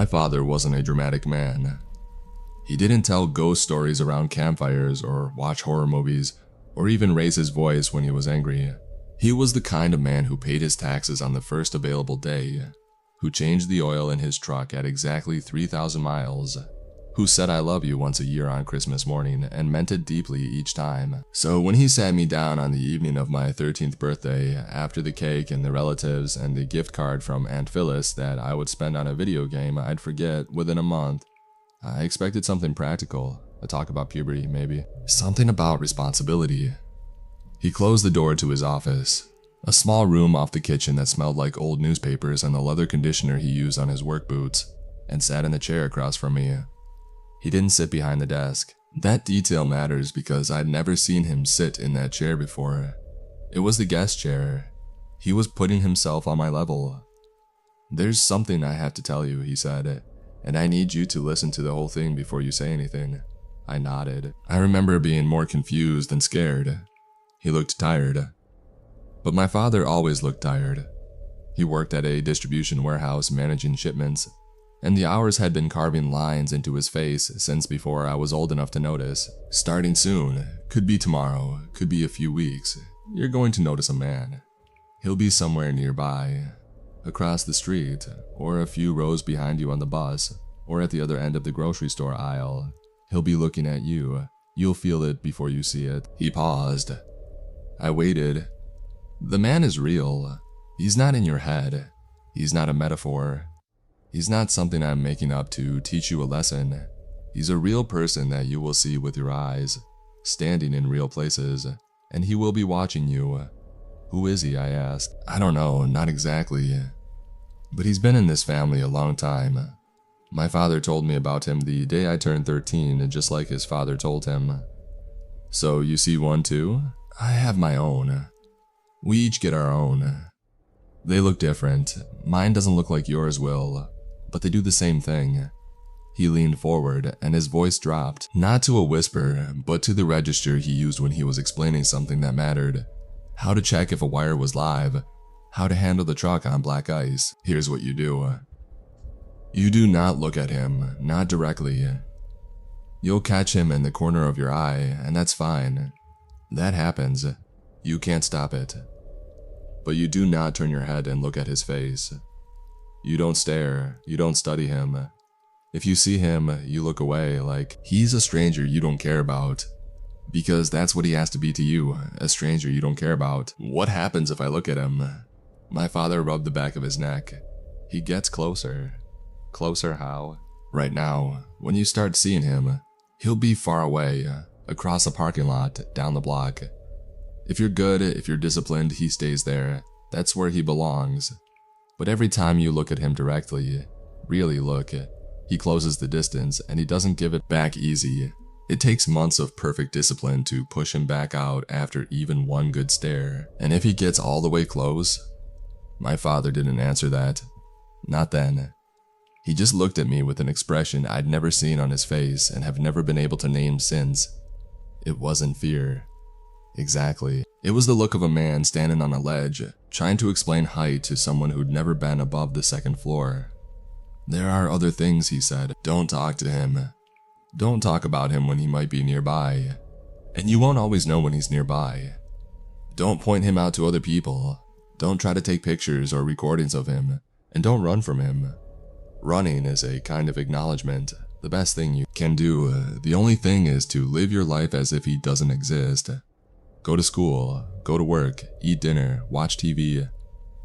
father wasn't a dramatic man. He didn't tell ghost stories around campfires or watch horror movies or even raise his voice when he was angry. He was the kind of man who paid his taxes on the first available day, who changed the oil in his truck at exactly 3,000 miles, who said I love you once a year on Christmas morning and meant it deeply each time. So when he sat me down on the evening of my 13th birthday, after the cake and the relatives and the gift card from Aunt Phyllis that I would spend on a video game I'd forget within a month, I expected something practical, a talk about puberty maybe, something about responsibility. He closed the door to his office, a small room off the kitchen that smelled like old newspapers and the leather conditioner he used on his work boots, and sat in the chair across from me. He didn't sit behind the desk. That detail matters because I'd never seen him sit in that chair before. It was the guest chair. He was putting himself on my level. "There's something I have to tell you," he said, "and I need you to listen to the whole thing before you say anything." I nodded. I remember being more confused than scared. He looked tired. But my father always looked tired. He worked at a distribution warehouse managing shipments, and the hours had been carving lines into his face since before I was old enough to notice. Starting soon, could be tomorrow, could be a few weeks, you're going to notice a man. He'll be somewhere nearby, across the street, or a few rows behind you on the bus, or at the other end of the grocery store aisle. He'll be looking at you. You'll feel it before you see it. He paused. I waited. The man is real. He's not in your head. He's not a metaphor. He's not something I'm making up to teach you a lesson. He's a real person that you will see with your eyes, standing in real places, and he will be watching you. Who is he? I asked. I don't know, not exactly. But he's been in this family a long time. My father told me about him the day I turned 13, just like his father told him. So you see one too? I have my own. We each get our own. They look different. Mine doesn't look like yours will, but they do the same thing. He leaned forward and his voice dropped, not to a whisper, but to the register he used when he was explaining something that mattered. How to check if a wire was live, how to handle the truck on black ice. Here's what you do. You do not look at him, not directly. You'll catch him in the corner of your eye, and that's fine. That happens. You can't stop it. But you do not turn your head and look at his face. You don't stare, you don't study him. If you see him, you look away like he's a stranger you don't care about. Because that's what he has to be to you, a stranger you don't care about. What happens if I look at him? My father rubbed the back of his neck. He gets closer. Closer how? Right now, when you start seeing him, he'll be far away, across a parking lot, down the block. If you're good, if you're disciplined, he stays there. That's where he belongs. But every time you look at him directly, really look, he closes the distance and he doesn't give it back easy. It takes months of perfect discipline to push him back out after even one good stare. And if he gets all the way close? My father didn't answer that. Not then. He just looked at me with an expression I'd never seen on his face and have never been able to name since. It wasn't fear. Exactly. It was the look of a man standing on a ledge, trying to explain height to someone who'd never been above the second floor. There are other things, he said. Don't talk to him. Don't talk about him when he might be nearby. And you won't always know when he's nearby. Don't point him out to other people. Don't try to take pictures or recordings of him. And don't run from him. Running is a kind of acknowledgement, the best thing you can do. The only thing is to live your life as if he doesn't exist. Go to school, go to work, eat dinner, watch TV.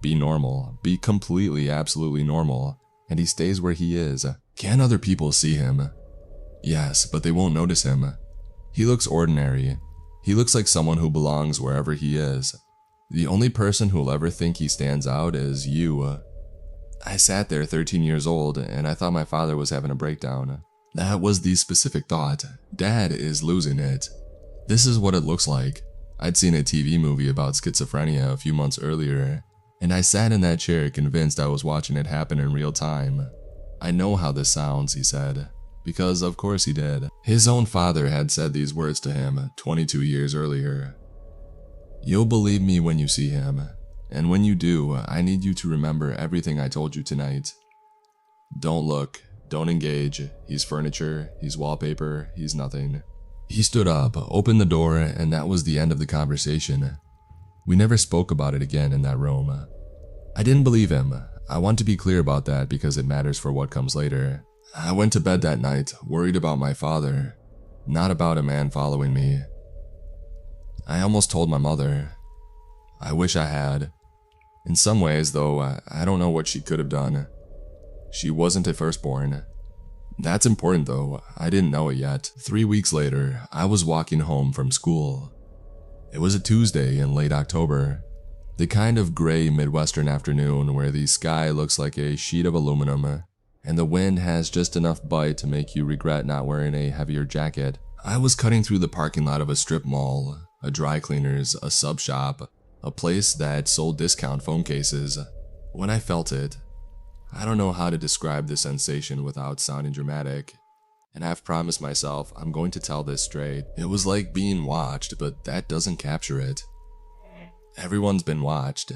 Be normal, be completely, absolutely normal, and he stays where he is. Can other people see him? Yes, but they won't notice him. He looks ordinary. He looks like someone who belongs wherever he is. The only person who'll ever think he stands out is you. I sat there 13 years old and I thought my father was having a breakdown. That was the specific thought. Dad is losing it. This is what it looks like. I'd seen a TV movie about schizophrenia a few months earlier, and I sat in that chair convinced I was watching it happen in real time. I know how this sounds, he said, because of course he did. His own father had said these words to him 22 years earlier. You'll believe me when you see him, and when you do, I need you to remember everything I told you tonight. Don't look, Don't engage. He's furniture, he's wallpaper, he's nothing. He stood up, opened the door, and that was the end of the conversation. We never spoke about it again in that room. I didn't believe him. I want to be clear about that because it matters for what comes later. I went to bed that night, worried about my father, not about a man following me. I almost told my mother. I wish I had. In some ways, though, I don't know what she could have done. She wasn't a firstborn. That's important, though. I didn't know it yet. 3 weeks later, I was walking home from school. It was a Tuesday in late October. The kind of gray Midwestern afternoon where the sky looks like a sheet of aluminum and the wind has just enough bite to make you regret not wearing a heavier jacket. I was cutting through the parking lot of a strip mall, a dry cleaner's, a sub shop, a place that sold discount phone cases, when I felt it. I don't know how to describe the sensation without sounding dramatic, and I've promised myself I'm going to tell this straight. It was like being watched, but that doesn't capture it. Everyone's been watched.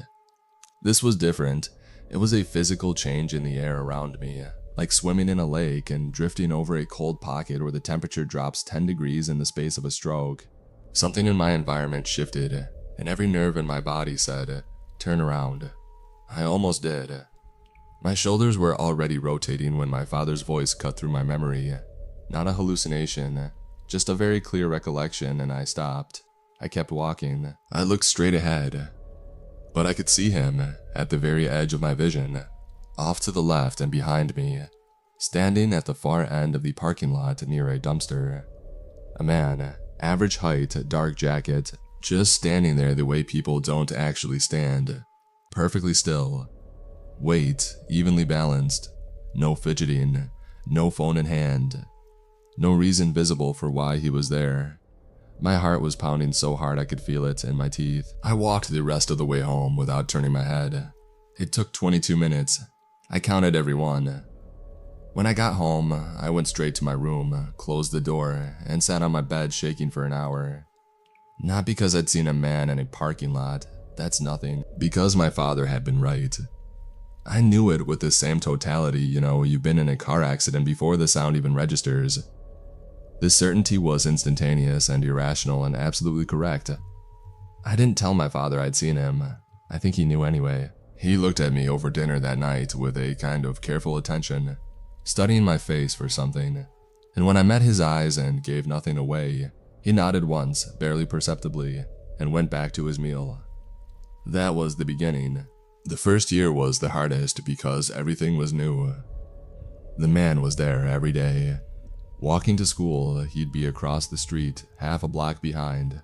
This was different. It was a physical change in the air around me, like swimming in a lake and drifting over a cold pocket where the temperature drops 10 degrees in the space of a stroke. Something in my environment shifted, and every nerve in my body said, "Turn around." I almost did. My shoulders were already rotating when my father's voice cut through my memory. Not a hallucination, just a very clear recollection, and I stopped. I kept walking. I looked straight ahead, but I could see him at the very edge of my vision, off to the left and behind me, standing at the far end of the parking lot near a dumpster. A man, average height, dark jacket, just standing there the way people don't actually stand, perfectly still. Weight evenly balanced, no fidgeting, no phone in hand, no reason visible for why he was there. My heart was pounding so hard I could feel it in my teeth. I walked the rest of the way home without turning my head. It took 22 minutes. I counted every one. When I got home, I went straight to my room, closed the door, and sat on my bed shaking for an hour. Not because I'd seen a man in a parking lot, that's nothing, because my father had been right. I knew it with the same totality, you've been in a car accident before the sound even registers. The certainty was instantaneous and irrational and absolutely correct. I didn't tell my father I'd seen him. I think he knew anyway. He looked at me over dinner that night with a kind of careful attention, studying my face for something, and when I met his eyes and gave nothing away, he nodded once, barely perceptibly, and went back to his meal. That was the beginning. The first year was the hardest because everything was new. The man was there every day. Walking to school, he'd be across the street, half a block behind.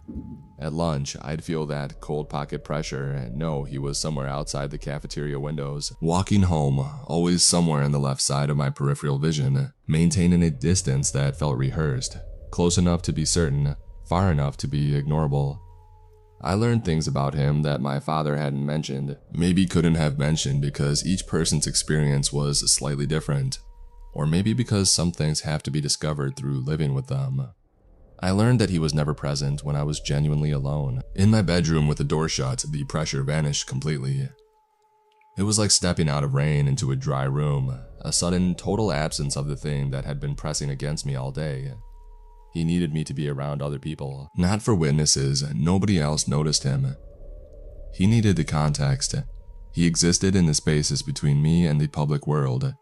At lunch, I'd feel that cold pocket pressure and know he was somewhere outside the cafeteria windows. Walking home, always somewhere on the left side of my peripheral vision, maintaining a distance that felt rehearsed, close enough to be certain, far enough to be ignorable. I learned things about him that my father hadn't mentioned, maybe couldn't have mentioned because each person's experience was slightly different. Or maybe because some things have to be discovered through living with them. I learned that he was never present when I was genuinely alone. In my bedroom with the door shut, the pressure vanished completely. It was like stepping out of rain into a dry room, a sudden total absence of the thing that had been pressing against me all day. He needed me to be around other people, not for witnesses. Nobody else noticed him. He needed the context. He existed in the spaces between me and the public world.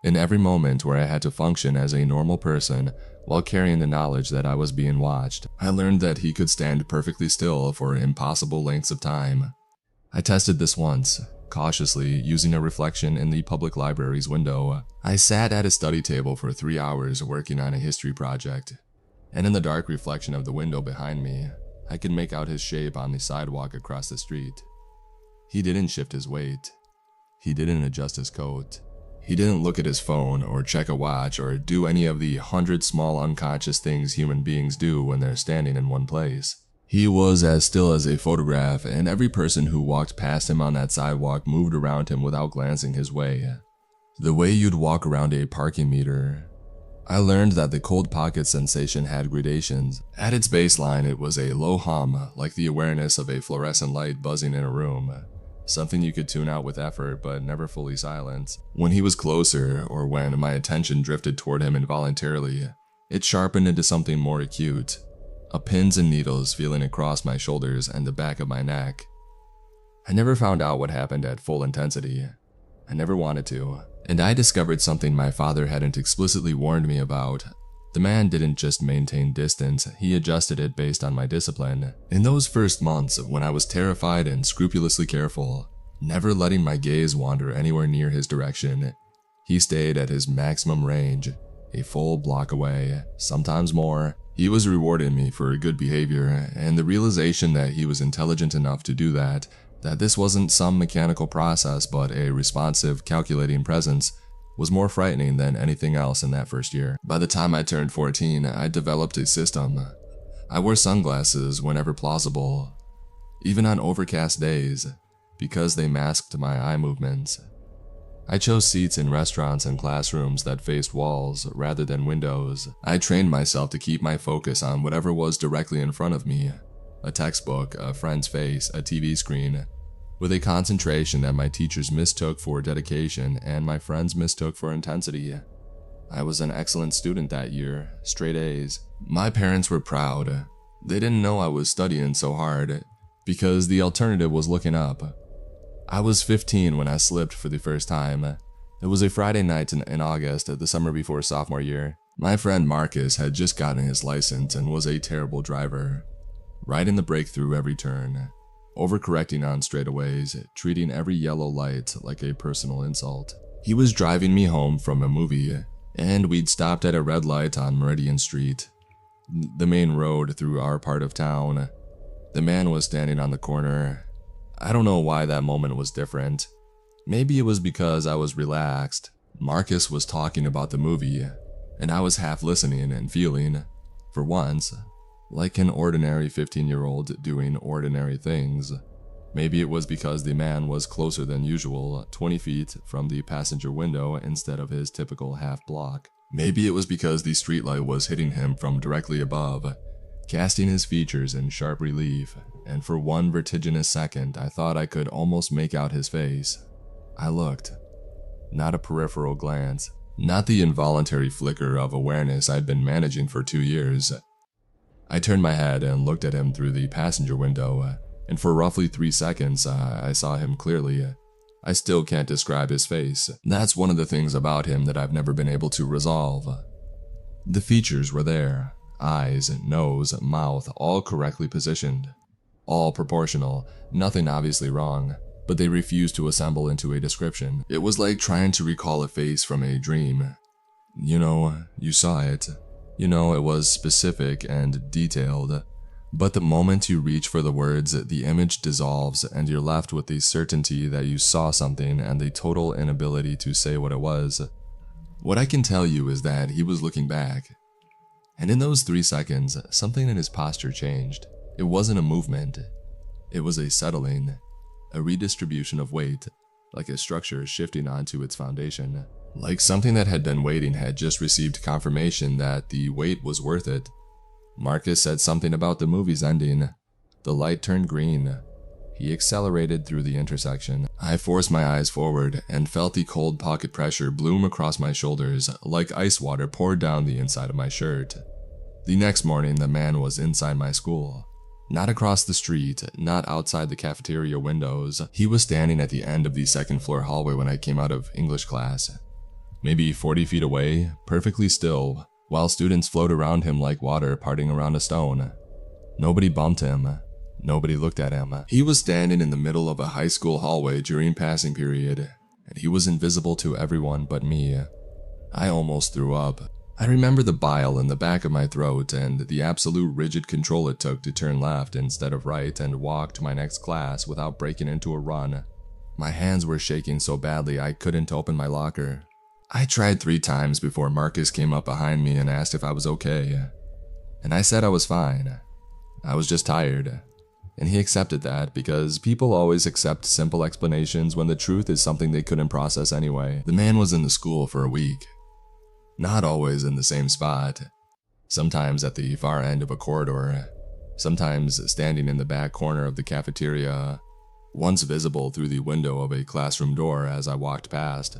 In every moment where I had to function as a normal person while carrying the knowledge that I was being watched, I learned that he could stand perfectly still for impossible lengths of time. I tested this once, cautiously using a reflection in the public library's window. I sat at a study table for 3 hours working on a history project, and in the dark reflection of the window behind me, I could make out his shape on the sidewalk across the street. He didn't shift his weight. He didn't adjust his coat. He didn't look at his phone or check a watch or do any of the 100 small unconscious things human beings do when they're standing in one place. He was as still as a photograph, and every person who walked past him on that sidewalk moved around him without glancing his way. The way you'd walk around a parking meter. I learned that the cold pocket sensation had gradations. At its baseline, it was a low hum, like the awareness of a fluorescent light buzzing in a room. something you could tune out with effort but never fully silence. When he was closer, or when my attention drifted toward him involuntarily, it sharpened into something more acute, a pins and needles feeling across my shoulders and the back of my neck. I never found out what happened at full intensity. I never wanted to, and I discovered something my father hadn't explicitly warned me about. The man didn't just maintain distance, he adjusted it based on my discipline. In those first months, when I was terrified and scrupulously careful, never letting my gaze wander anywhere near his direction, he stayed at his maximum range, a full block away, sometimes more. He was rewarding me for good behavior, and the realization that he was intelligent enough to do that this wasn't some mechanical process but a responsive, calculating presence, was more frightening than anything else in that first year. By the time I turned 14, I developed a system. I wore sunglasses whenever plausible, even on overcast days, because they masked my eye movements. I chose seats in restaurants and classrooms that faced walls rather than windows. I trained myself to keep my focus on whatever was directly in front of me, a textbook, a friend's face, a TV screen, with a concentration that my teachers mistook for dedication and my friends mistook for intensity. I was an excellent student that year, straight A's. My parents were proud. They didn't know I was studying so hard, because the alternative was looking up. I was 15 when I slipped for the first time. It was a Friday night in August, the summer before sophomore year. My friend Marcus had just gotten his license and was a terrible driver, riding the brake through every turn, overcorrecting on straightaways, treating every yellow light like a personal insult. He was driving me home from a movie, and we'd stopped at a red light on Meridian Street, the main road through our part of town. The man was standing on the corner. I don't know why that moment was different. Maybe it was because I was relaxed. Marcus was talking about the movie, and I was half listening and feeling, for once, like an ordinary 15-year-old doing ordinary things. Maybe it was because the man was closer than usual, 20 feet from the passenger window instead of his typical half block. Maybe it was because the streetlight was hitting him from directly above, casting his features in sharp relief, and for one vertiginous second I thought I could almost make out his face. I looked. Not a peripheral glance, not the involuntary flicker of awareness I'd been managing for 2 years. I turned my head and looked at him through the passenger window, and for roughly 3 seconds I saw him clearly. I still can't describe his face. That's one of the things about him that I've never been able to resolve. The features were there. Eyes, nose, mouth, all correctly positioned. All proportional, nothing obviously wrong, but they refused to assemble into a description. It was like trying to recall a face from a dream. You know, you saw it. You know, it was specific and detailed. But the moment you reach for the words, the image dissolves and you're left with the certainty that you saw something and the total inability to say what it was. What I can tell you is that he was looking back. And in those 3 seconds, something in his posture changed. It wasn't a movement. It was a settling, a redistribution of weight, like a structure shifting onto its foundation. Like something that had been waiting had just received confirmation that the wait was worth it. Marcus said something about the movie's ending. The light turned green. He accelerated through the intersection. I forced my eyes forward and felt the cold pocket pressure bloom across my shoulders like ice water poured down the inside of my shirt. The next morning, the man was inside my school. Not across the street, not outside the cafeteria windows. He was standing at the end of the second floor hallway when I came out of English class. Maybe 40 feet away, perfectly still, while students flowed around him like water parting around a stone. Nobody bumped him. Nobody looked at him. He was standing in the middle of a high school hallway during passing period, and he was invisible to everyone but me. I almost threw up. I remember the bile in the back of my throat and the absolute rigid control it took to turn left instead of right and walk to my next class without breaking into a run. My hands were shaking so badly I couldn't open my locker. I tried 3 times before Marcus came up behind me and asked if I was okay. And I said I was fine. I was just tired. And he accepted that because people always accept simple explanations when the truth is something they couldn't process anyway. The man was in the school for a week. Not always in the same spot. Sometimes at the far end of a corridor. Sometimes standing in the back corner of the cafeteria. once visible through the window of a classroom door as I walked past,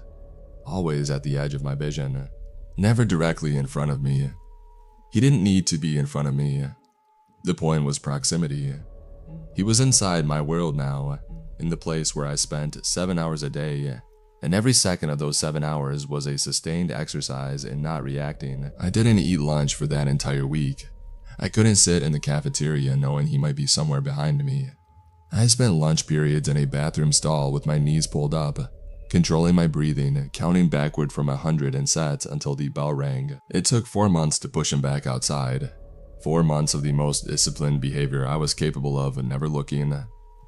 always at the edge of my vision, never directly in front of me. He didn't need to be in front of me. The point was proximity. He was inside my world now, in the place where I spent 7 hours a day, and every second of those 7 hours was a sustained exercise in not reacting. I didn't eat lunch for that entire week. I couldn't sit in the cafeteria knowing he might be somewhere behind me. I spent lunch periods in a bathroom stall with my knees pulled up, controlling my breathing, counting backward from 100 in sets until the bell rang. It took 4 months to push him back outside. 4 months of the most disciplined behavior I was capable of, never looking,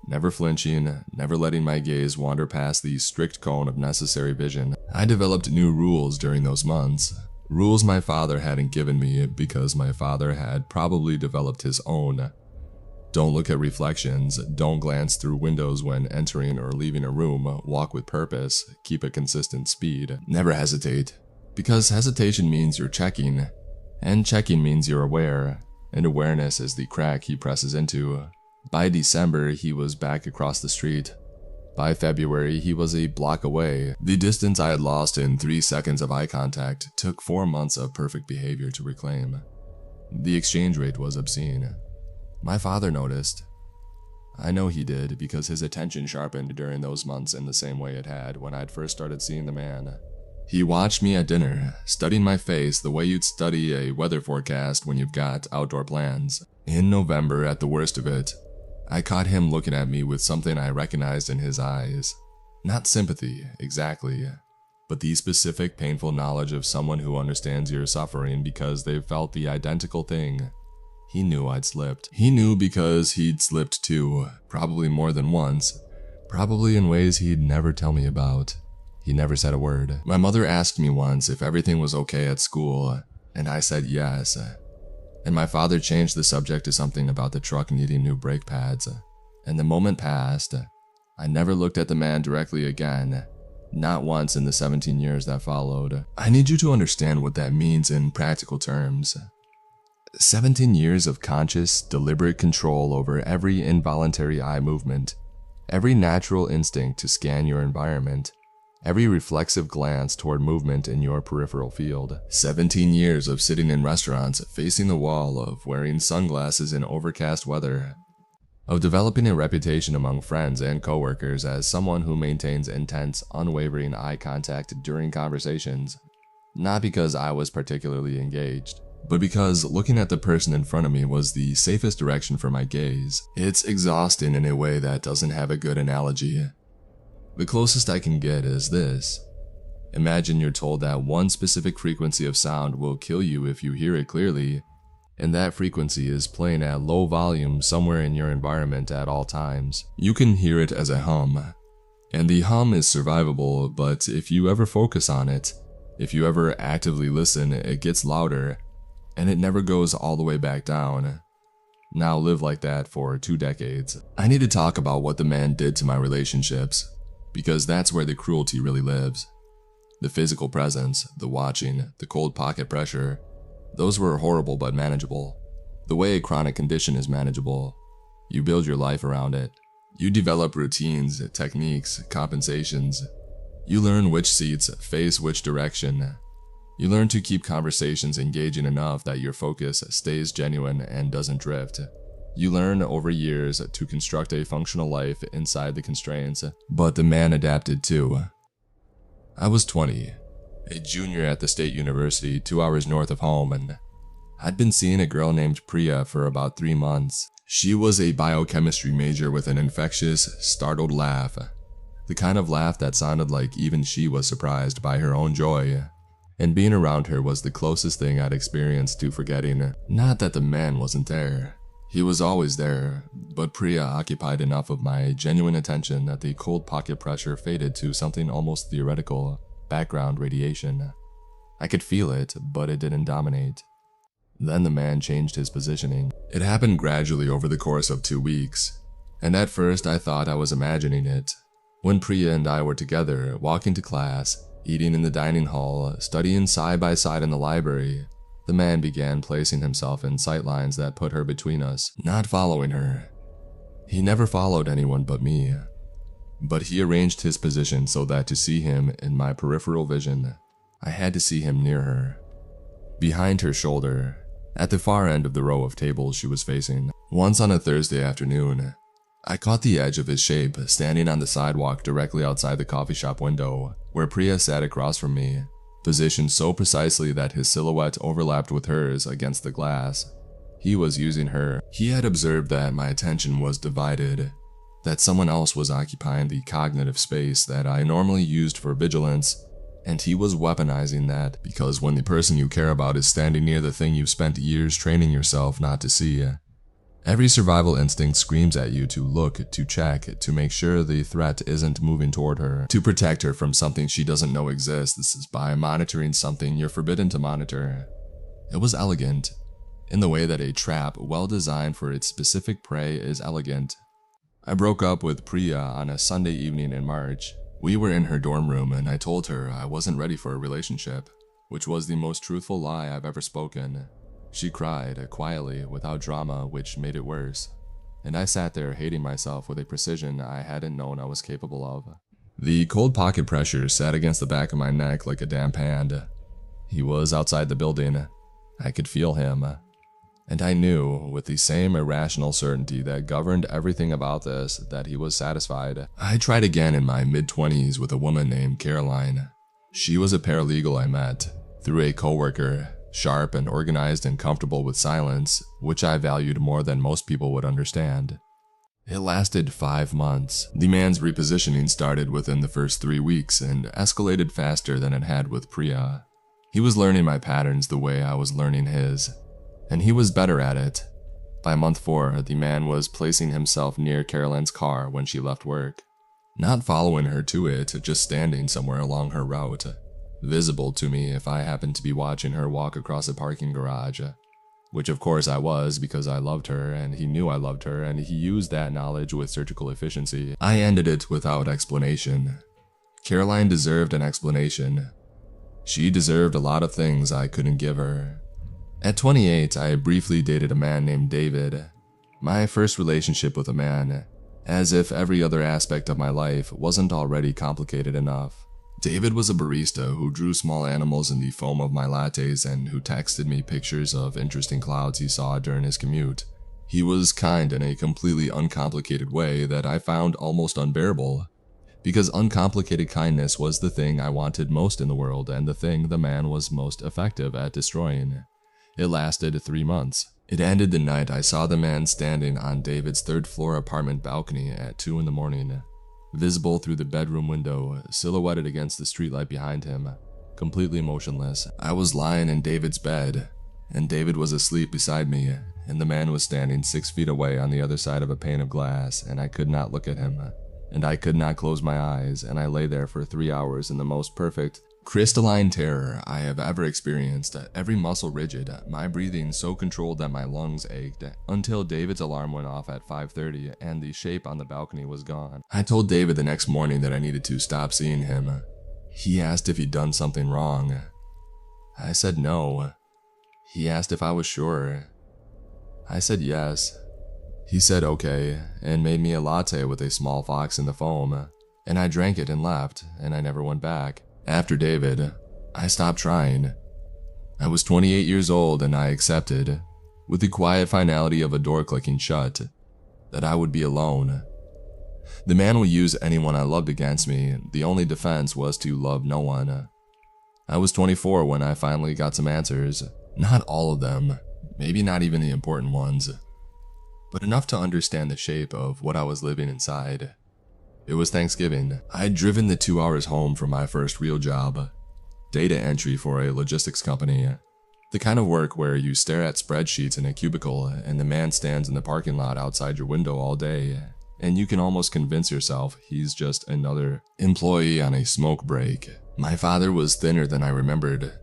never flinching, never letting my gaze wander past the strict cone of necessary vision. I developed new rules during those months. Rules my father hadn't given me because my father had probably developed his own. Don't look at reflections, don't glance through windows when entering or leaving a room, walk with purpose, keep a consistent speed, never hesitate. Because hesitation means you're checking, and checking means you're aware, and awareness is the crack he presses into. By December, he was back across the street. By February, he was a block away. The distance I had lost in 3 seconds of eye contact took 4 months of perfect behavior to reclaim. The exchange rate was obscene. My father noticed. I know he did because his attention sharpened during those months in the same way it had when I'd first started seeing the man. He watched me at dinner, studying my face the way you'd study a weather forecast when you've got outdoor plans. In November, at the worst of it, I caught him looking at me with something I recognized in his eyes. Not sympathy, exactly, but the specific painful knowledge of someone who understands your suffering because they've felt the identical thing. He knew I'd slipped. He knew because he'd slipped too, probably more than once, probably in ways he'd never tell me about. He never said a word. My mother asked me once if everything was okay at school, and I said yes. And my father changed the subject to something about the truck needing new brake pads. And the moment passed. I never looked at the man directly again, not once in the 17 years that followed. I need you to understand what that means in practical terms. 17 years of conscious, deliberate control over every involuntary eye movement, every natural instinct to scan your environment, every reflexive glance toward movement in your peripheral field. 17 years of sitting in restaurants facing the wall, of wearing sunglasses in overcast weather, of developing a reputation among friends and coworkers as someone who maintains intense, unwavering eye contact during conversations, not because I was particularly engaged, but because looking at the person in front of me was the safest direction for my gaze. It's exhausting in a way that doesn't have a good analogy. The closest I can get is this. Imagine you're told that one specific frequency of sound will kill you if you hear it clearly, and that frequency is playing at low volume somewhere in your environment at all times. You can hear it as a hum, and the hum is survivable, but if you ever focus on it, if you ever actively listen, it gets louder, and it never goes all the way back down. Now live like that for 2 decades. I need to talk about what the man did to my relationships, because that's where the cruelty really lives. The physical presence, the watching, the cold pocket pressure, those were horrible but manageable. The way a chronic condition is manageable. You build your life around it. You develop routines, techniques, compensations. You learn which seats face which direction. You learn to keep conversations engaging enough that your focus stays genuine and doesn't drift. You learn over years to construct a functional life inside the constraints, but the man adapted too. I was 20, a junior at the state university 2 hours north of home, and I'd been seeing a girl named Priya for about 3 months. She was a biochemistry major with an infectious, startled laugh, the kind of laugh that sounded like even she was surprised by her own joy. And being around her was the closest thing I'd experienced to forgetting. Not that the man wasn't there. He was always there, but Priya occupied enough of my genuine attention that the cold pocket pressure faded to something almost theoretical, background radiation. I could feel it, but it didn't dominate. Then the man changed his positioning. It happened gradually over the course of 2 weeks, and at first I thought I was imagining it. When Priya and I were together, walking to class, eating in the dining hall, studying side by side in the library, the man began placing himself in sightlines that put her between us, not following her. He never followed anyone but me. but he arranged his position so that to see him in my peripheral vision, I had to see him near her, behind her shoulder, at the far end of the row of tables she was facing. Once on a Thursday afternoon, I caught the edge of his shape standing on the sidewalk directly outside the coffee shop window, where Priya sat across from me, positioned so precisely that his silhouette overlapped with hers against the glass. He was using her. He had observed that my attention was divided, that someone else was occupying the cognitive space that I normally used for vigilance, and he was weaponizing that, because when the person you care about is standing near the thing you've spent years training yourself not to see, every survival instinct screams at you to look, to check, to make sure the threat isn't moving toward her, to protect her from something she doesn't know exists by monitoring something you're forbidden to monitor. It was elegant, in the way that a trap well designed for its specific prey is elegant. I broke up with Priya on a Sunday evening in March. We were in her dorm room and I told her I wasn't ready for a relationship, which was the most truthful lie I've ever spoken. She cried, quietly, without drama, which made it worse. And I sat there hating myself with a precision I hadn't known I was capable of. The cold pocket pressure sat against the back of my neck like a damp hand. He was outside the building. I could feel him. And I knew, with the same irrational certainty that governed everything about this, that he was satisfied. I tried again in my mid-20s with a woman named Caroline. She was a paralegal I met through a coworker, sharp and organized and comfortable with silence, which I valued more than most people would understand. It lasted 5 months. The man's repositioning started within the first 3 weeks and escalated faster than it had with Priya. He was learning my patterns the way I was learning his, and he was better at it. By month 4, the man was placing himself near Caroline's car when she left work. Not following her to it, just standing somewhere along her route, visible to me if I happened to be watching her walk across a parking garage. Which of course I was, because I loved her and he knew I loved her and he used that knowledge with surgical efficiency. I ended it without explanation. Caroline deserved an explanation. She deserved a lot of things I couldn't give her. At 28, I briefly dated a man named David. My first relationship with a man, as if every other aspect of my life wasn't already complicated enough. David was a barista who drew small animals in the foam of my lattes and who texted me pictures of interesting clouds he saw during his commute. He was kind in a completely uncomplicated way that I found almost unbearable, because uncomplicated kindness was the thing I wanted most in the world and the thing the man was most effective at destroying. It lasted 3 months. It ended the night I saw the man standing on David's 3rd floor apartment balcony at 2 in the morning, visible through the bedroom window, silhouetted against the streetlight behind him, completely motionless. I was lying in David's bed, and David was asleep beside me, and the man was standing 6 feet away on the other side of a pane of glass, and I could not look at him, and I could not close my eyes, and I lay there for 3 hours in the most perfect, crystalline terror I have ever experienced, every muscle rigid, my breathing so controlled that my lungs ached, until David's alarm went off at 5:30 and the shape on the balcony was gone. I told David the next morning that I needed to stop seeing him. He asked if he'd done something wrong. I said no. He asked if I was sure. I said yes. He said okay, and made me a latte with a small fox in the foam, and I drank it and left, and I never went back. After David, I stopped trying. I was 28 years old and I accepted, with the quiet finality of a door clicking shut, that I would be alone. The man will use anyone I loved against me. The only defense was to love no one. I was 24 when I finally got some answers. Not all of them, maybe not even the important ones, but enough to understand the shape of what I was living inside. It was Thanksgiving. I'd driven the 2 hours home from my first real job, data entry for a logistics company. The kind of work where you stare at spreadsheets in a cubicle and the man stands in the parking lot outside your window all day, and you can almost convince yourself he's just another employee on a smoke break. My father was thinner than I remembered.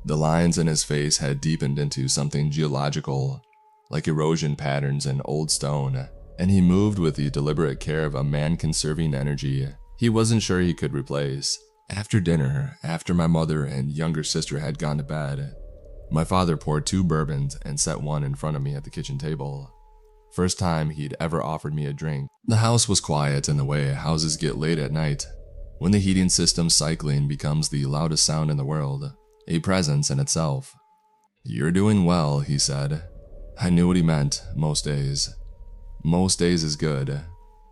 The lines in his face had deepened into something geological, like erosion patterns in old stone, and he moved with the deliberate care of a man conserving energy he wasn't sure he could replace. After dinner, after my mother and younger sister had gone to bed, my father poured 2 bourbons and set one in front of me at the kitchen table. First time he'd ever offered me a drink. The house was quiet in the way houses get late at night, when the heating system cycling becomes the loudest sound in the world, a presence in itself. "You're doing well," he said. I knew what he meant most days. Most days is good.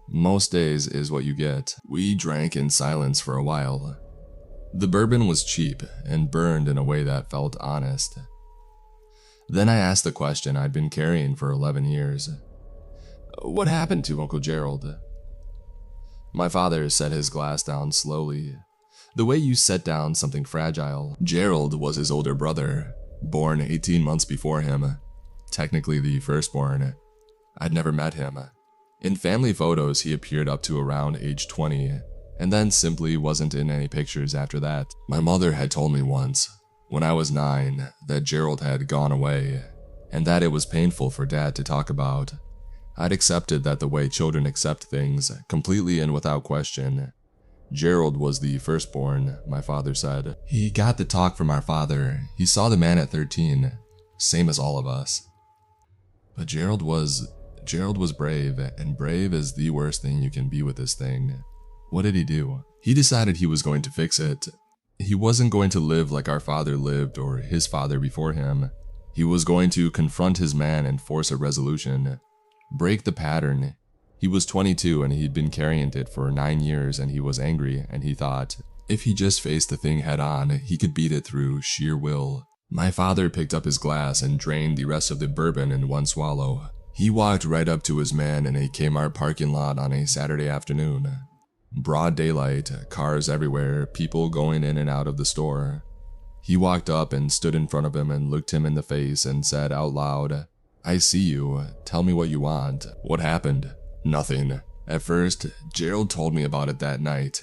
Most days is what you get. We drank in silence for a while. The bourbon was cheap and burned in a way that felt honest. Then I asked the question I'd been carrying for 11 years. "What happened to Uncle Gerald?" My father set his glass down slowly, the way you set down something fragile. Gerald was his older brother, born 18 months before him, technically the firstborn. I'd never met him. In family photos, he appeared up to around age 20, and then simply wasn't in any pictures after that. My mother had told me once, when I was 9, that Gerald had gone away, and that it was painful for Dad to talk about. I'd accepted that the way children accept things, completely and without question. Gerald was the firstborn, my father said. He got the talk from our father. He saw the man at 13, same as all of us. But Gerald was brave, and brave is the worst thing you can be with this thing. What did he do? He decided he was going to fix it. He wasn't going to live like our father lived or his father before him. He was going to confront his man and force a resolution. Break the pattern. He was 22 and he'd been carrying it for 9 years, and he was angry, and he thought, if he just faced the thing head on, he could beat it through sheer will. My father picked up his glass and drained the rest of the bourbon in one swallow. He walked right up to his man in a Kmart parking lot on a Saturday afternoon. Broad daylight, cars everywhere, people going in and out of the store. He walked up and stood in front of him and looked him in the face and said out loud, "I see you. Tell me what you want." What happened? Nothing. At first, Gerald told me about it that night.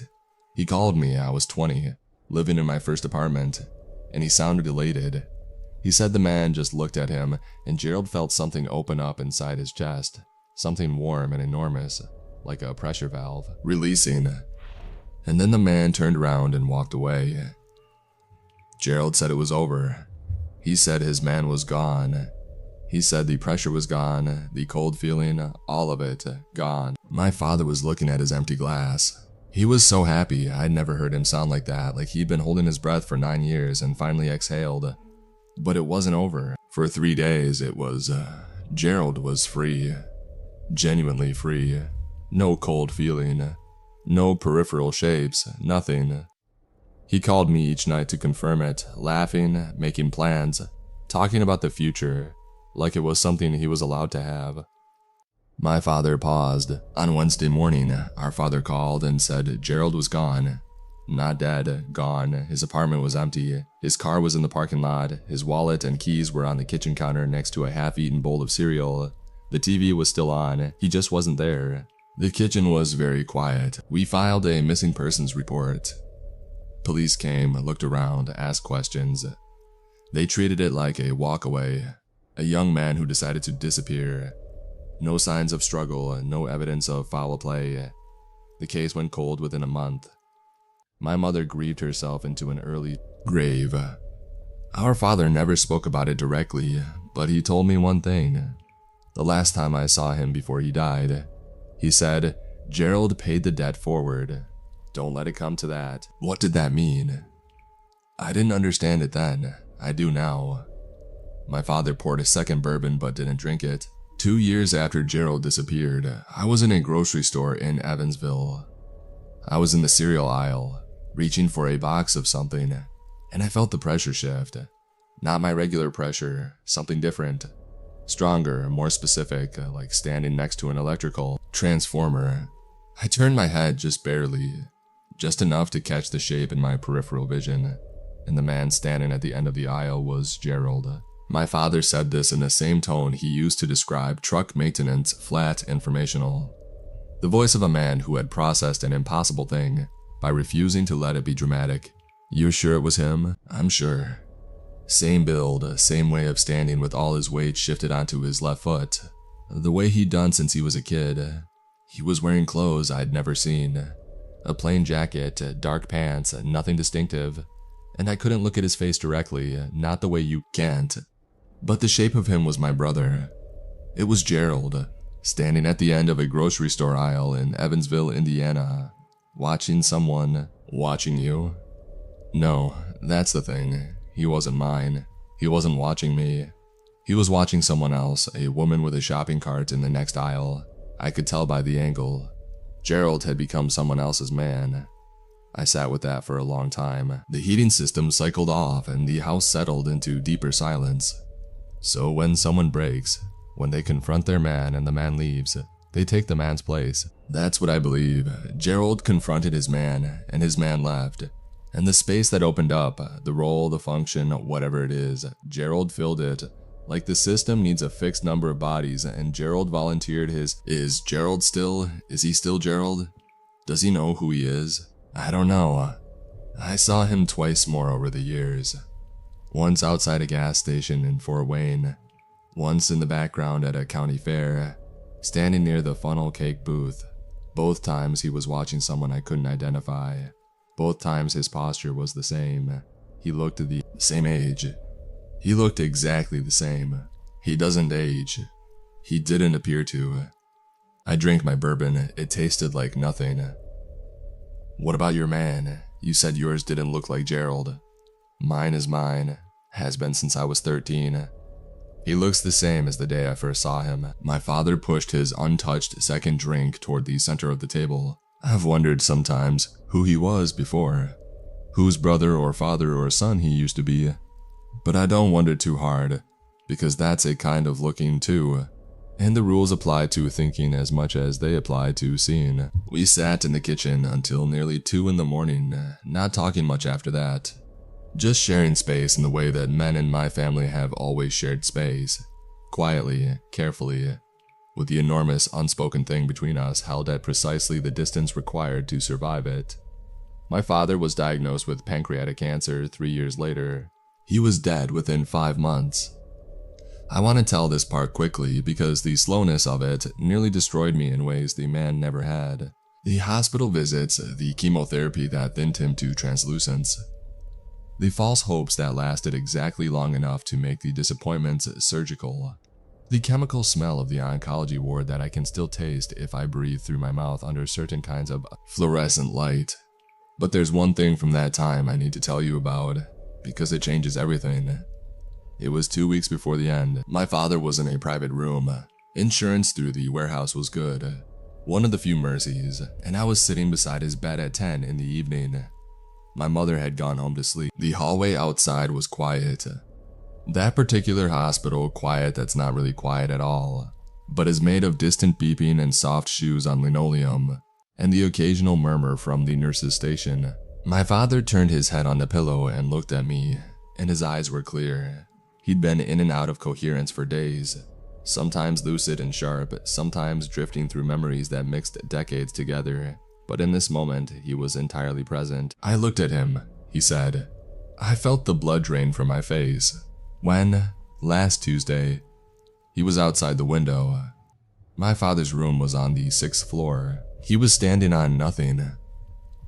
He called me, I was 20, living in my first apartment, and he sounded elated. He said the man just looked at him, and Gerald felt something open up inside his chest, something warm and enormous, like a pressure valve, releasing. And then the man turned around and walked away. Gerald said it was over. He said his man was gone. He said the pressure was gone, the cold feeling, all of it, gone. My father was looking at his empty glass. He was so happy. I'd never heard him sound like that, like he'd been holding his breath for 9 years and finally exhaled. But it wasn't over. For 3 days, it was, Gerald was free. Genuinely free. No cold feeling. No peripheral shapes, nothing. He called me each night to confirm it, laughing, making plans, talking about the future, like it was something he was allowed to have. My father paused. On Wednesday morning, our father called and said Gerald was gone. Not dead, gone. His apartment was empty. His car was in the parking lot. His wallet and keys were on the kitchen counter next to a half-eaten bowl of cereal. The TV was still on. He just wasn't there. The kitchen was very quiet. We filed a missing persons report. Police came, looked around, asked questions. They treated it like a walkaway. A young man who decided to disappear. No signs of struggle, no evidence of foul play. The case went cold within a month. My mother grieved herself into an early grave. Our father never spoke about it directly, but he told me one thing. The last time I saw him before he died, he said, "Gerald paid the debt forward. Don't let it come to that." What did that mean? I didn't understand it then. I do now. My father poured a second bourbon but didn't drink it. 2 years after Gerald disappeared, I was in a grocery store in Evansville. I was in the cereal aisle, reaching for a box of something, and I felt the pressure shift. Not my regular pressure, something different. Stronger, more specific, like standing next to an electrical transformer. I turned my head just barely, just enough to catch the shape in my peripheral vision, and the man standing at the end of the aisle was Gerald. My father said this in the same tone he used to describe truck maintenance, flat, informational. The voice of a man who had processed an impossible thing by refusing to let it be dramatic. "You're sure it was him?" "I'm sure." Same build, same way of standing with all his weight shifted onto his left foot. The way he'd done since he was a kid. He was wearing clothes I'd never seen. A plain jacket, dark pants, nothing distinctive. And I couldn't look at his face directly, not the way you can't. But the shape of him was my brother. It was Gerald. standing at the end of a grocery store aisle in Evansville, Indiana, watching someone watching you? No, that's the thing. He wasn't mine. He wasn't watching me. He was watching someone else, a woman with a shopping cart in the next aisle. I could tell by the angle. Gerald had become someone else's man. I sat with that for a long time. The heating system cycled off and the house settled into deeper silence. So when someone breaks, when they confront their man and the man leaves, they take the man's place. That's what I believe. Gerald confronted his man, and his man left. And the space that opened up, the role, the function, whatever it is, Gerald filled it. Like the system needs a fixed number of bodies, and Gerald volunteered his. Is Gerald still? Is he still Gerald? Does he know who he is? I don't know. I saw him twice more over the years. Once outside a gas station in Fort Wayne. Once in the background at a county fair, standing near the funnel cake booth. Both times he was watching someone I couldn't identify. Both times his posture was the same. He looked the same age. He looked exactly the same. He doesn't age. He didn't appear to. I drank my bourbon. It tasted like nothing. What about your man? You said yours didn't look like Gerald. Mine is mine. Has been since I was 13. He looks the same as the day I first saw him. My father pushed his untouched second drink toward the center of the table. I've wondered sometimes who he was before. Whose brother or father or son he used to be. But I don't wonder too hard, because that's a kind of looking too. And the rules apply to thinking as much as they apply to seeing. We sat in the kitchen until nearly 2 in the morning, not talking much after that. Just sharing space in the way that men in my family have always shared space. Quietly, carefully, with the enormous unspoken thing between us held at precisely the distance required to survive it. My father was diagnosed with pancreatic cancer 3 years later. He was dead within 5 months. I want to tell this part quickly because the slowness of it nearly destroyed me in ways the man never had. The hospital visits, the chemotherapy that thinned him to translucence. The false hopes that lasted exactly long enough to make the disappointments surgical. The chemical smell of the oncology ward that I can still taste if I breathe through my mouth under certain kinds of fluorescent light. But there's one thing from that time I need to tell you about, because it changes everything. It was 2 weeks before the end. My father was in a private room. Insurance through the warehouse was good. One of the few mercies, and I was sitting beside his bed at 10 in the evening. My mother had gone home to sleep. The hallway outside was quiet. That particular hospital, quiet that's not really quiet at all, but is made of distant beeping and soft shoes on linoleum, and the occasional murmur from the nurse's station. My father turned his head on the pillow and looked at me, and his eyes were clear. He'd been in and out of coherence for days, sometimes lucid and sharp, sometimes drifting through memories that mixed decades together. But in this moment, he was entirely present. I looked at him, he said. I felt the blood drain from my face. When, last Tuesday, he was outside the window. My father's room was on the 6th floor. He was standing on nothing,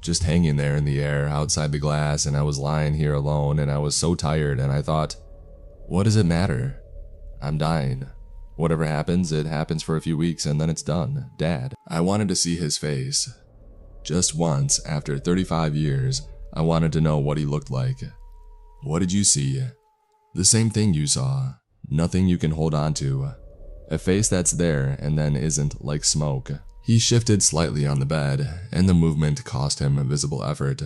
just hanging there in the air outside the glass, and I was lying here alone, and I was so tired, and I thought, what does it matter? I'm dying. Whatever happens, it happens for a few weeks and then it's done. Dad. I wanted to see his face. Just once, after 35 years, I wanted to know what he looked like. What did you see? The same thing you saw. Nothing you can hold on to. A face that's there and then isn't, like smoke. He shifted slightly on the bed, and the movement cost him a visible effort.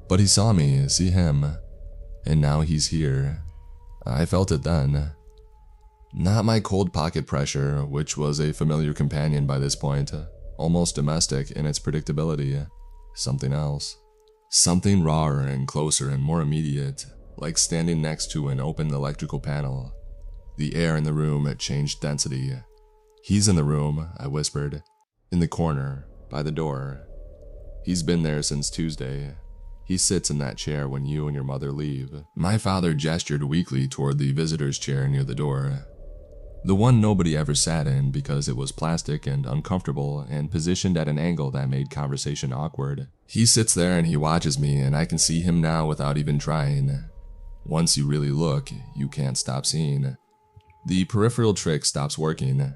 But he saw me, see him, and now he's here. I felt it then. Not my cold pocket pressure, which was a familiar companion by this point, almost domestic in its predictability. Something else. Something rawer and closer and more immediate, like standing next to an open electrical panel. The air in the room changed density. He's in the room, I whispered. In the corner, by the door. He's been there since Tuesday. He sits in that chair when you and your mother leave. My father gestured weakly toward the visitor's chair near the door. The one nobody ever sat in because it was plastic and uncomfortable and positioned at an angle that made conversation awkward. He sits there and he watches me, and I can see him now without even trying. Once you really look, you can't stop seeing. The peripheral trick stops working.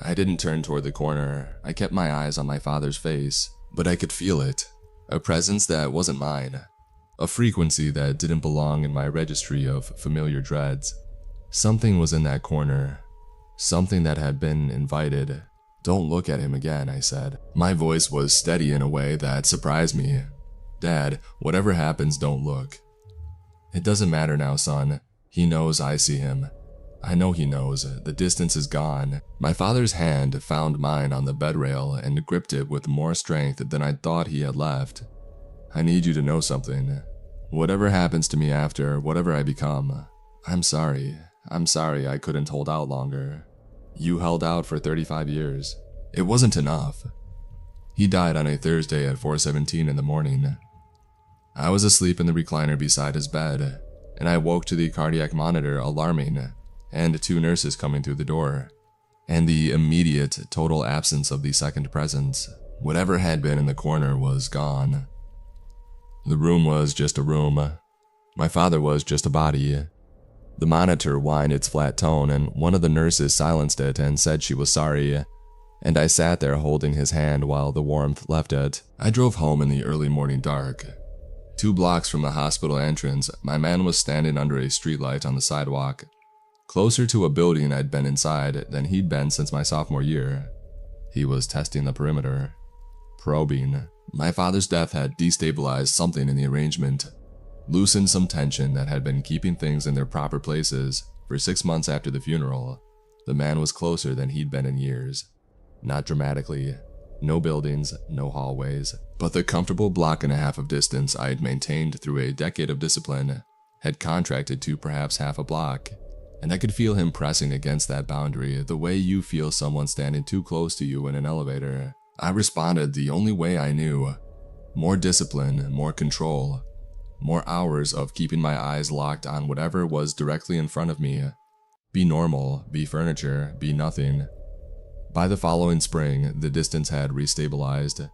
I didn't turn toward the corner. I kept my eyes on my father's face, but I could feel it. A presence that wasn't mine. A frequency that didn't belong in my registry of familiar dreads. Something was in that corner. Something that had been invited. "Don't look at him again," I said. My voice was steady in a way that surprised me. "Dad, whatever happens, don't look." "It doesn't matter now, son. He knows I see him. I know he knows. The distance is gone." My father's hand found mine on the bed rail and gripped it with more strength than I thought he had left. "I need you to know something. Whatever happens to me after, whatever I become, I'm sorry. I'm sorry I couldn't hold out longer. You held out for 35 years. It wasn't enough." He died on a Thursday at 4:17 in the morning. I was asleep in the recliner beside his bed, and I woke to the cardiac monitor alarming, and 2 nurses coming through the door, and the immediate total absence of the second presence. Whatever had been in the corner was gone. The room was just a room. My father was just a body. The monitor whined its flat tone, and one of the nurses silenced it and said she was sorry, and I sat there holding his hand while the warmth left it. I drove home in the early morning dark. 2 blocks from the hospital entrance, my man was standing under a streetlight on the sidewalk, closer to a building I'd been inside than he'd been since my sophomore year. He was testing the perimeter. Probing. My father's death had destabilized something in the arrangement, loosened some tension that had been keeping things in their proper places for 6 months after the funeral. The man was closer than he'd been in years. Not dramatically. No buildings, no hallways, but the comfortable block and a half of distance I had maintained through a decade of discipline had contracted to perhaps half a block, and I could feel him pressing against that boundary the way you feel someone standing too close to you in an elevator. I responded the only way I knew. More discipline, more control, more hours of keeping my eyes locked on whatever was directly in front of me. Be normal, be furniture, be nothing. By the following spring, the distance had restabilized.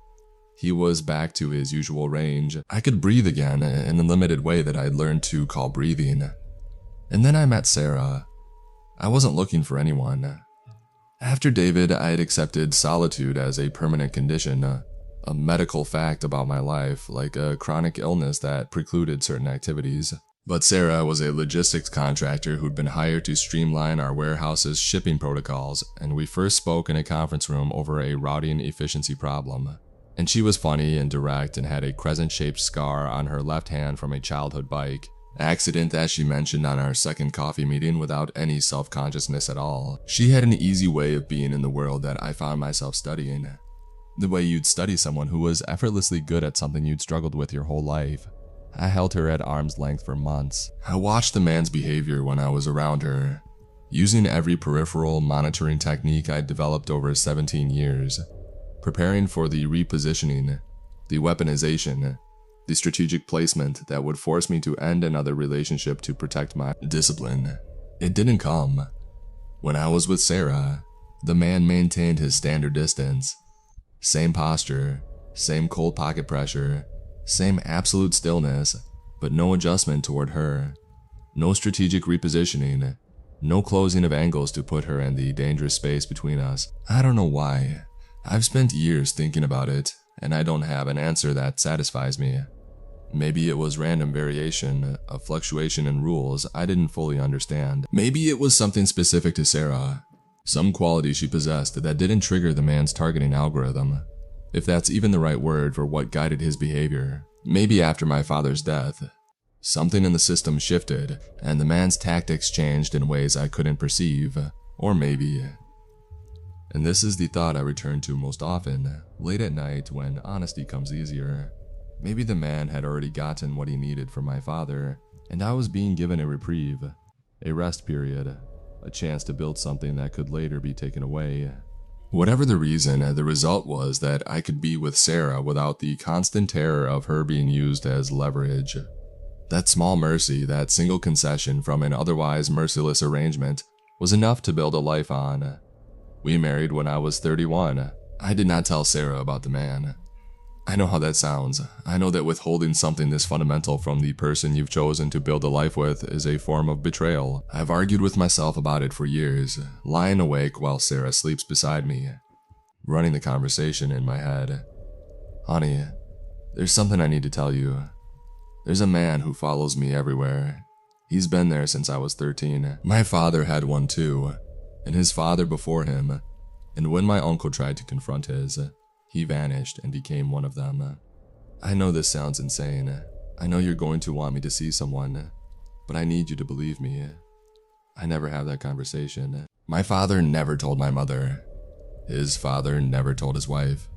He was back to his usual range. I could breathe again in the limited way that I'd learned to call breathing. And then I met Sarah. I wasn't looking for anyone. After David, I had accepted solitude as a permanent condition, a medical fact about my life, like a chronic illness that precluded certain activities. But Sarah was a logistics contractor who'd been hired to streamline our warehouse's shipping protocols, and we first spoke in a conference room over a routing efficiency problem. And she was funny and direct and had a crescent-shaped scar on her left hand from a childhood bike. Accident, as she mentioned on our second coffee meeting, without any self-consciousness at all. She had an easy way of being in the world that I found myself studying. The way you'd study someone who was effortlessly good at something you'd struggled with your whole life. I held her at arm's length for months. I watched the man's behavior when I was around her, using every peripheral monitoring technique I'd developed over 17 years, preparing for the repositioning, the weaponization, the strategic placement that would force me to end another relationship to protect my discipline. It didn't come. When I was with Sarah, the man maintained his standard distance. Same posture, same cold pocket pressure, same absolute stillness, but no adjustment toward her. No strategic repositioning, no closing of angles to put her in the dangerous space between us. I don't know why. I've spent years thinking about it, and I don't have an answer that satisfies me. Maybe it was random variation, a fluctuation in rules I didn't fully understand. Maybe it was something specific to Sarah, some quality she possessed that didn't trigger the man's targeting algorithm, if that's even the right word for what guided his behavior. Maybe after my father's death, something in the system shifted, and the man's tactics changed in ways I couldn't perceive. Or maybe, and this is the thought I return to most often, late at night when honesty comes easier. Maybe the man had already gotten what he needed from my father, and I was being given a reprieve, a rest period, a chance to build something that could later be taken away. Whatever the reason, the result was that I could be with Sarah without the constant terror of her being used as leverage. That small mercy, that single concession from an otherwise merciless arrangement, was enough to build a life on. We married when I was 31. I did not tell Sarah about the man. I know how that sounds. I know that withholding something this fundamental from the person you've chosen to build a life with is a form of betrayal. I've argued with myself about it for years, lying awake while Sarah sleeps beside me, running the conversation in my head. Honey, there's something I need to tell you. There's a man who follows me everywhere. He's been there since I was 13. My father had one too, and his father before him, and when my uncle tried to confront his, he vanished and became one of them. I know this sounds insane. I know you're going to want me to see someone, but I need you to believe me. I never have that conversation. My father never told my mother. His father never told his wife.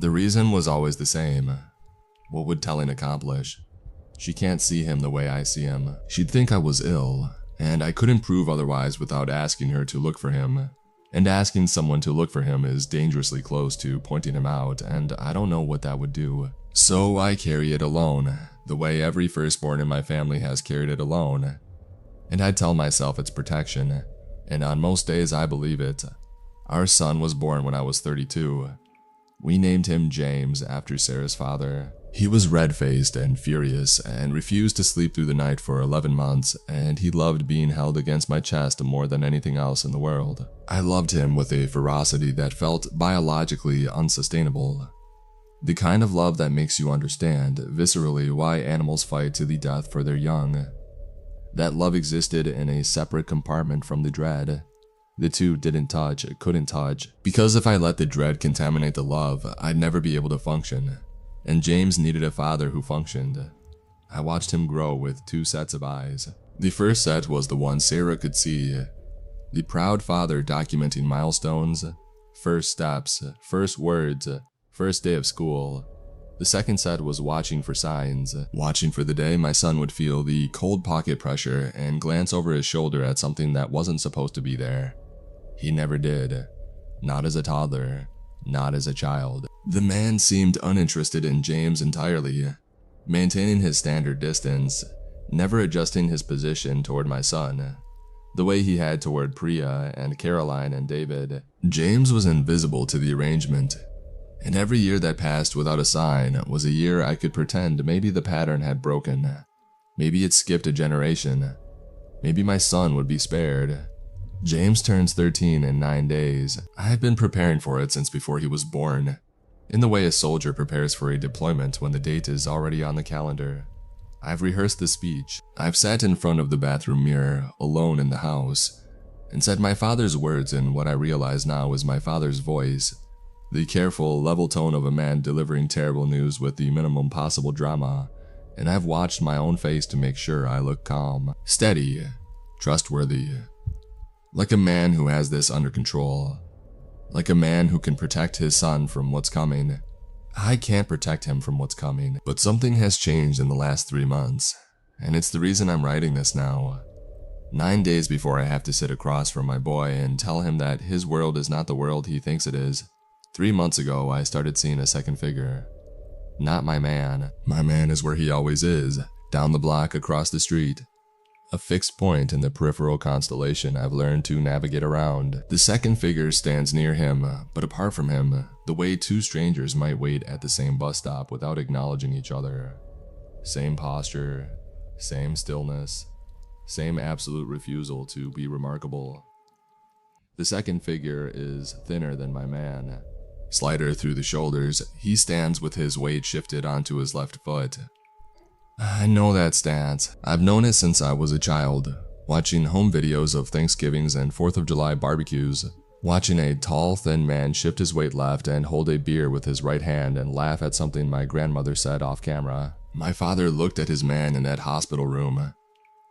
The reason was always the same. What would telling accomplish? She can't see him the way I see him. She'd think I was ill, and I couldn't prove otherwise without asking her to look for him. And asking someone to look for him is dangerously close to pointing him out, and I don't know what that would do. So I carry it alone, the way every firstborn in my family has carried it alone. And I tell myself it's protection, and on most days I believe it. Our son was born when I was 32. We named him James after Sarah's father. He was red-faced and furious and refused to sleep through the night for 11 months, and he loved being held against my chest more than anything else in the world. I loved him with a ferocity that felt biologically unsustainable. The kind of love that makes you understand, viscerally, why animals fight to the death for their young. That love existed in a separate compartment from the dread. The two didn't touch, couldn't touch, because if I let the dread contaminate the love, I'd never be able to function. And James needed a father who functioned. I watched him grow with 2 sets of eyes. The first set was the one Sarah could see. The proud father documenting milestones, first steps, first words, first day of school. The second set was watching for signs, watching for the day my son would feel the cold pocket pressure and glance over his shoulder at something that wasn't supposed to be there. He never did. Not as a toddler, not as a child. The man seemed uninterested in James entirely, maintaining his standard distance, never adjusting his position toward my son, the way he had toward Priya and Caroline and David. James was invisible to the arrangement, and every year that passed without a sign was a year I could pretend maybe the pattern had broken. Maybe it skipped a generation. Maybe my son would be spared. James turns 13 in 9 days. I've been preparing for it since before he was born, in the way a soldier prepares for a deployment when the date is already on the calendar. I've rehearsed the speech. I've sat in front of the bathroom mirror, alone in the house, and said my father's words in what I realize now is my father's voice, the careful, level tone of a man delivering terrible news with the minimum possible drama, and I've watched my own face to make sure I look calm, steady, trustworthy. Like a man who has this under control. Like a man who can protect his son from what's coming. I can't protect him from what's coming, but something has changed in the last 3 months, and it's the reason I'm writing this now. 9 days before I have to sit across from my boy and tell him that his world is not the world he thinks it is. 3 months ago, I started seeing a second figure. Not my man. My man is where he always is, down the block across the street. A fixed point in the peripheral constellation I've learned to navigate around. The second figure stands near him, but apart from him, the way 2 strangers might wait at the same bus stop without acknowledging each other. Same posture, same stillness, same absolute refusal to be remarkable. The second figure is thinner than my man. Slighter through the shoulders, he stands with his weight shifted onto his left foot. I know that stance. I've known it since I was a child, watching home videos of Thanksgivings and 4th of July barbecues, watching a tall, thin man shift his weight left and hold a beer with his right hand and laugh at something my grandmother said off camera. My father looked at his man in that hospital room.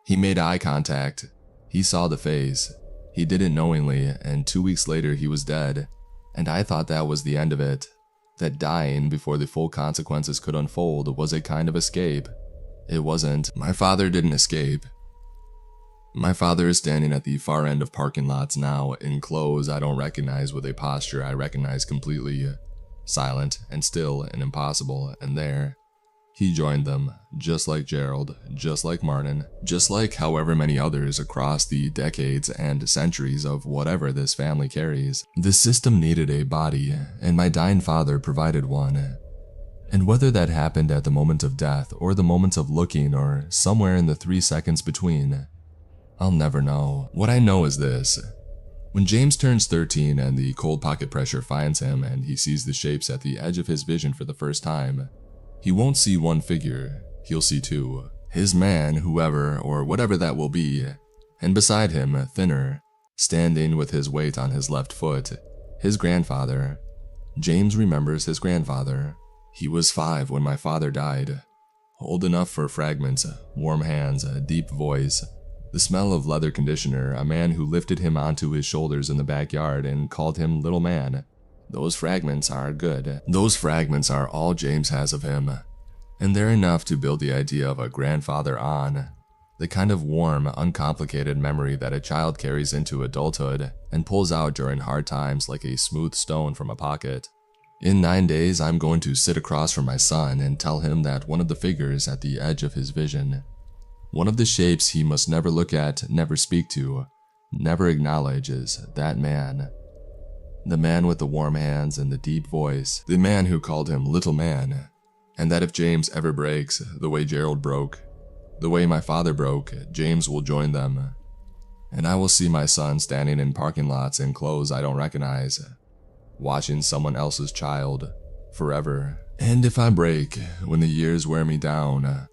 He made eye contact. He saw the face. He did it knowingly, and 2 weeks later he was dead. And I thought that was the end of it. That dying before the full consequences could unfold was a kind of escape. It wasn't. My father didn't escape. My father is standing at the far end of parking lots now, in clothes I don't recognize with a posture I recognize completely. Silent and still and impossible, and there, he joined them, just like Gerald, just like Martin, just like however many others across the decades and centuries of whatever this family carries. The system needed a body, and my dying father provided one. And whether that happened at the moment of death or the moment of looking or somewhere in the 3 seconds between, I'll never know. What I know is this. When James turns 13 and the cold pocket pressure finds him and he sees the shapes at the edge of his vision for the first time, he won't see one figure, he'll see two. His man, whoever or whatever that will be, and beside him, thinner, standing with his weight on his left foot, his grandfather. James remembers his grandfather. He was 5 when my father died. Old enough for fragments, warm hands, a deep voice, the smell of leather conditioner, a man who lifted him onto his shoulders in the backyard and called him little man. Those fragments are good. Those fragments are all James has of him, and they're enough to build the idea of a grandfather on. The kind of warm, uncomplicated memory that a child carries into adulthood and pulls out during hard times like a smooth stone from a pocket. In 9 days, I'm going to sit across from my son and tell him that one of the figures at the edge of his vision, one of the shapes he must never look at, never speak to, never acknowledge, is that man. The man with the warm hands and the deep voice, the man who called him little man, and that if James ever breaks the way Gerald broke, the way my father broke, James will join them. And I will see my son standing in parking lots in clothes I don't recognize, watching someone else's child, forever. And if I break, when the years wear me down,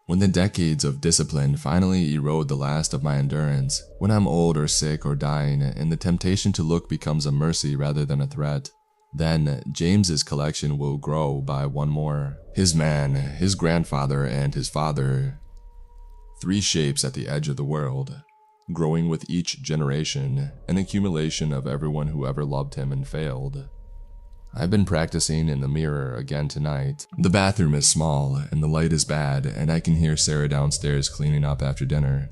when the decades of discipline finally erode the last of my endurance, when I'm old or sick or dying and the temptation to look becomes a mercy rather than a threat, then James's collection will grow by one more. His man, his grandfather, and his father. 3 shapes at the edge of the world, growing with each generation, an accumulation of everyone who ever loved him and failed. I've been practicing in the mirror again tonight. The bathroom is small and the light is bad, and I can hear Sarah downstairs cleaning up after dinner.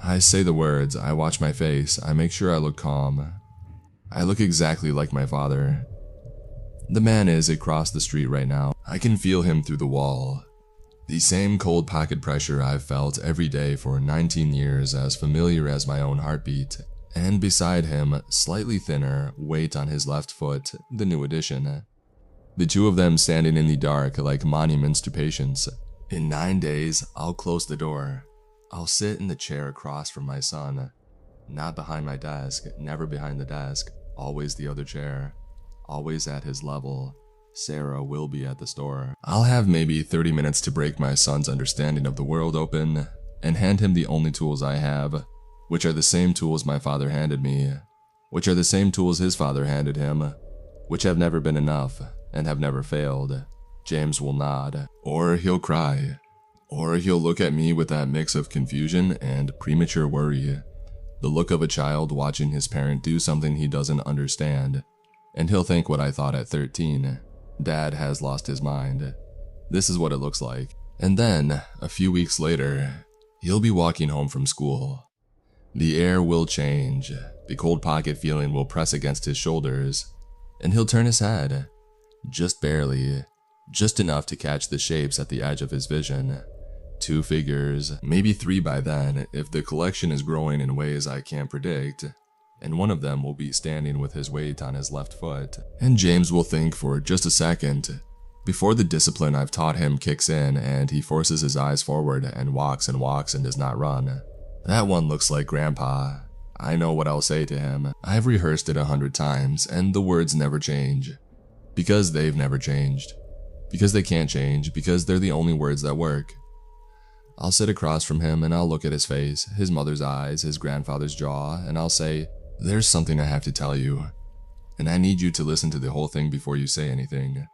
I say the words, I watch my face, I make sure I look calm. I look exactly like my father. The man is across the street right now. I can feel him through the wall. The same cold pocket pressure I've felt every day for 19 years, as familiar as my own heartbeat. And beside him, slightly thinner, weight on his left foot, the new addition. The two of them standing in the dark like monuments to patience. In 9 days, I'll close the door. I'll sit in the chair across from my son. Not behind my desk, never behind the desk, always the other chair. Always at his level. Sarah will be at the store. I'll have maybe 30 minutes to break my son's understanding of the world open and hand him the only tools I have, which are the same tools my father handed me, which are the same tools his father handed him, which have never been enough and have never failed. James will nod, or he'll cry, or he'll look at me with that mix of confusion and premature worry, the look of a child watching his parent do something he doesn't understand, and he'll think what I thought at 13. Dad has lost his mind. This is what it looks like. And then, a few weeks later, he'll be walking home from school. The air will change, the cold pocket feeling will press against his shoulders, and he'll turn his head, just barely, just enough to catch the shapes at the edge of his vision. 2 figures, maybe 3 by then if the collection is growing in ways I can't predict, and one of them will be standing with his weight on his left foot. And James will think for just a second, before the discipline I've taught him kicks in and he forces his eyes forward and walks and does not run. That one looks like Grandpa. I know what I'll say to him. I've rehearsed it 100 times, and the words never change. Because they've never changed. Because they can't change, because they're the only words that work. I'll sit across from him and I'll look at his face, his mother's eyes, his grandfather's jaw, and I'll say, "There's something I have to tell you, and I need you to listen to the whole thing before you say anything."